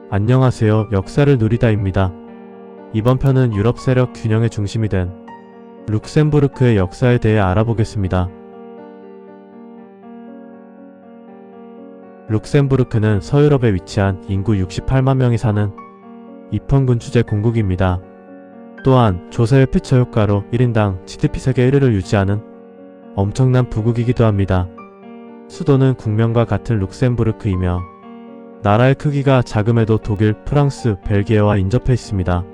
안녕하세요. 역사를 누리다입니다. 이번 편은 유럽 세력 균형의 중심이 된 룩셈부르크의 역사에 대해 알아보겠습니다. 룩셈부르크는 서유럽에 위치한 인구 68만 명이 사는 입헌군 주재 공국입니다. 또한 조세의 피처 효과로 1인당 GDP 세계 1위를 유지하는 엄청난 부국이기도 합니다. 수도는 국명과 같은 룩셈부르크이며 나라의 크기가 작음에도 독일, 프랑스, 벨기에와 인접해 있습니다.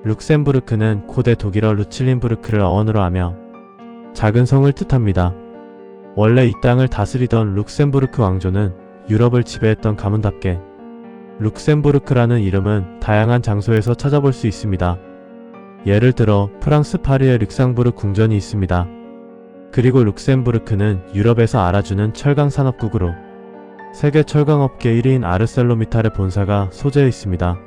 룩셈부르크는 고대 독일어 루칠린부르크를 어원으로 하며 작은 성을 뜻합니다. 원래 이 땅을 다스리던 룩셈부르크 왕조는 유럽을 지배했던 가문답게 룩셈부르크라는 이름은 다양한 장소에서 찾아볼 수 있습니다. 예를 들어 프랑스 파리에 룩셈부르 궁전이 있습니다. 그리고 룩셈부르크는 유럽에서 알아주는 철강 산업국으로 세계 철강업계 1위인 아르셀로미탈의 본사가 소재해 있습니다.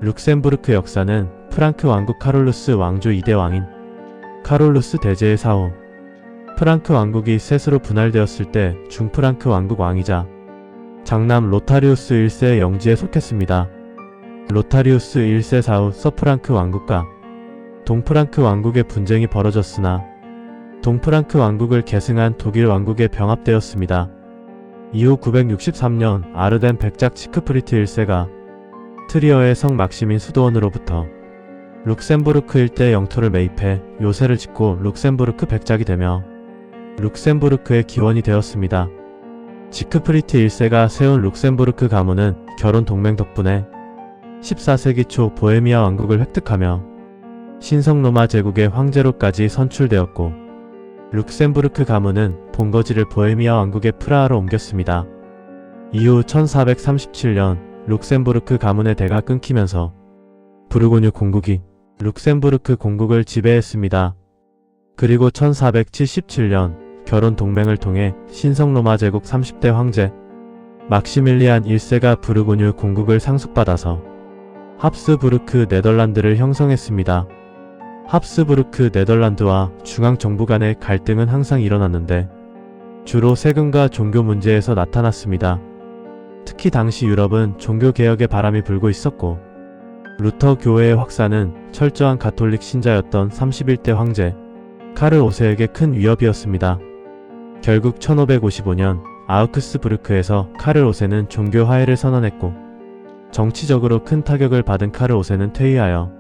룩셈부르크 역사는 프랑크 왕국 카롤루스 왕조 2대 왕인 카롤루스 대제의 사후 프랑크 왕국이 셋으로 분할되었을 때 중프랑크 왕국 왕이자 장남 로타리우스 1세의 영지에 속했습니다. 로타리우스 1세 사후 서프랑크 왕국과 동프랑크 왕국의 분쟁이 벌어졌으나 동프랑크 왕국을 계승한 독일 왕국에 병합되었습니다. 이후 963년 아르덴 백작 치크프리트 1세가 트리어의 성 막시민 수도원으로부터 룩셈부르크 일대 영토를 매입해 요새를 짓고 룩셈부르크 백작이 되며 룩셈부르크의 기원이 되었습니다. 치크프리트 1세가 세운 룩셈부르크 가문은 결혼 동맹 덕분에 14세기 초 보헤미아 왕국을 획득하며 신성 로마 제국의 황제로까지 선출되었고 룩셈부르크 가문은 본거지를 보헤미아 왕국의 프라하로 옮겼습니다. 이후 1437년 룩셈부르크 가문의 대가 끊기면서 부르고뉴 공국이 룩셈부르크 공국을 지배했습니다. 그리고 1477년 결혼 동맹을 통해 신성 로마 제국 30대 황제 막시밀리안 1세가 부르고뉴 공국을 상속받아서 합스부르크 네덜란드를 형성했습니다. 합스부르크 네덜란드와 중앙정부 간의 갈등은 항상 일어났는데 주로 세금과 종교 문제에서 나타났습니다. 특히 당시 유럽은 종교개혁의 바람이 불고 있었고 루터 교회의 확산은 철저한 가톨릭 신자였던 31대 황제 카를 5세에게 큰 위협이었습니다. 결국 1555년 아우크스부르크에서 카를 5세는 종교 화해를 선언했고 정치적으로 큰 타격을 받은 카를 5세는 퇴위하여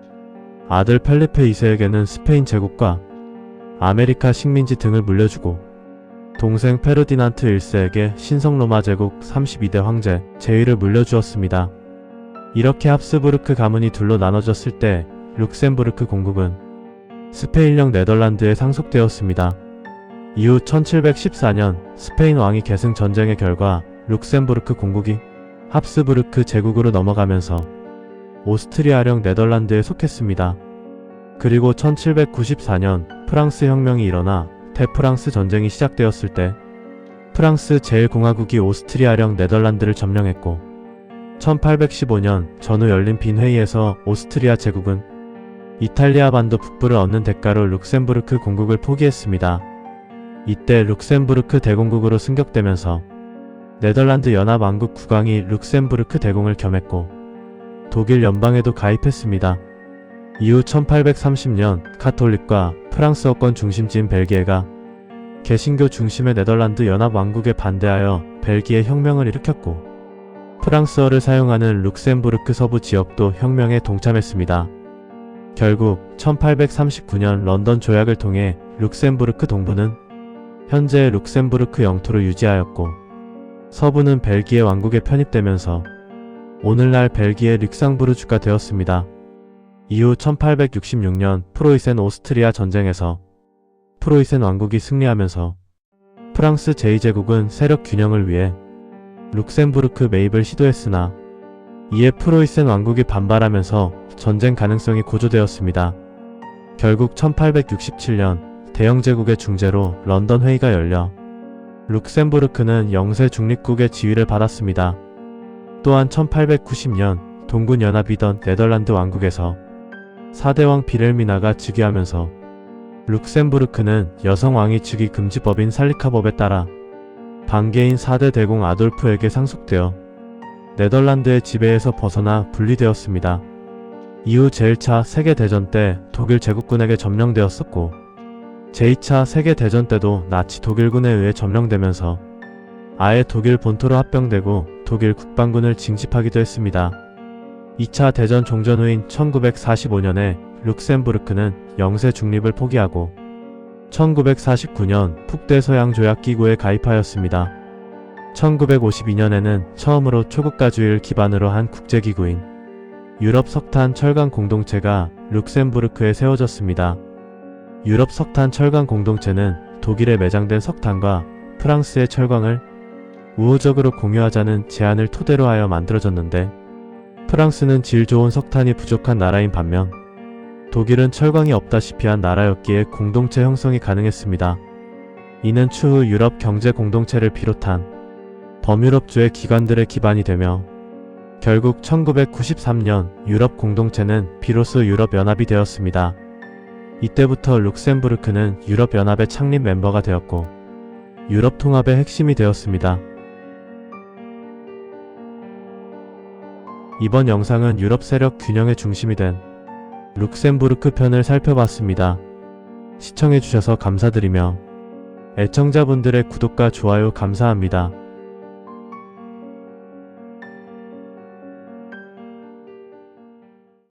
아들 펠리페 2세에게는 스페인 제국과 아메리카 식민지 등을 물려주고 동생 페르디난트 1세에게 신성 로마 제국 32대 황제 제위를 물려주었습니다. 이렇게 합스부르크 가문이 둘로 나눠졌을 때 룩셈부르크 공국은 스페인령 네덜란드에 상속되었습니다. 이후 1714년 스페인 왕위 계승 전쟁의 결과 룩셈부르크 공국이 합스부르크 제국으로 넘어가면서 오스트리아령 네덜란드에 속했습니다. 그리고 1794년 프랑스 혁명이 일어나 대프랑스 전쟁이 시작되었을 때 프랑스 제1공화국이 오스트리아령 네덜란드를 점령했고 1815년 전후 열린 빈회의에서 오스트리아 제국은 이탈리아 반도 북부를 얻는 대가로 룩셈부르크 공국을 포기했습니다. 이때 룩셈부르크 대공국으로 승격되면서 네덜란드 연합왕국 국왕이 룩셈부르크 대공을 겸했고 독일 연방에도 가입했습니다. 이후 1830년 카톨릭과 프랑스어권 중심지인 벨기에가 개신교 중심의 네덜란드 연합왕국에 반대하여 벨기에 혁명을 일으켰고 프랑스어를 사용하는 룩셈부르크 서부 지역도 혁명에 동참했습니다. 결국 1839년 런던 조약을 통해 룩셈부르크 동부는 현재의 룩셈부르크 영토를 유지하였고 서부는 벨기에 왕국에 편입되면서 오늘날 벨기에 릭상부르주가 되었습니다. 이후 1866년 프로이센 오스트리아 전쟁에서 프로이센 왕국이 승리하면서 프랑스 제2제국은 세력 균형을 위해 룩셈부르크 매입을 시도했으나 이에 프로이센 왕국이 반발하면서 전쟁 가능성이 고조되었습니다. 결국 1867년 대영제국의 중재로 런던 회의가 열려 룩셈부르크는 영세 중립국의 지위를 받았습니다. 또한 1890년 동군 연합이던 네덜란드 왕국에서 4대왕 비렐미나가 즉위하면서 룩셈부르크는 여성 왕위 즉위 금지법인 살리카법에 따라 반개인 4대 대공 아돌프에게 상속되어 네덜란드의 지배에서 벗어나 분리되었습니다. 이후 제1차 세계대전 때 독일 제국군에게 점령되었었고 제2차 세계대전 때도 나치 독일군에 의해 점령되면서 아예 독일 본토로 합병되고 독일 국방군을 징집하기도 했습니다. 2차 대전 종전 후인 1945년에 룩셈부르크는 영세 중립을 포기하고 1949년 북대서양조약기구에 가입하였습니다. 1952년에는 처음으로 초국가주의를 기반으로 한 국제기구인 유럽 석탄 철강 공동체가 룩셈부르크에 세워졌습니다. 유럽 석탄 철강 공동체는 독일에 매장된 석탄과 프랑스의 철강을 우호적으로 공유하자는 제안을 토대로 하여 만들어졌는데 프랑스는 질 좋은 석탄이 부족한 나라인 반면 독일은 철강이 없다시피 한 나라였기에 공동체 형성이 가능했습니다. 이는 추후 유럽 경제 공동체를 비롯한 범유럽주의 기관들의 기반이 되며 결국 1993년 유럽 공동체는 비로소 유럽연합이 되었습니다. 이때부터 룩셈부르크는 유럽연합의 창립 멤버가 되었고 유럽 통합의 핵심이 되었습니다. 이번 영상은 유럽 세력 균형의 중심이 된 룩셈부르크 편을 살펴봤습니다. 시청해주셔서 감사드리며 애청자분들의 구독과 좋아요 감사합니다.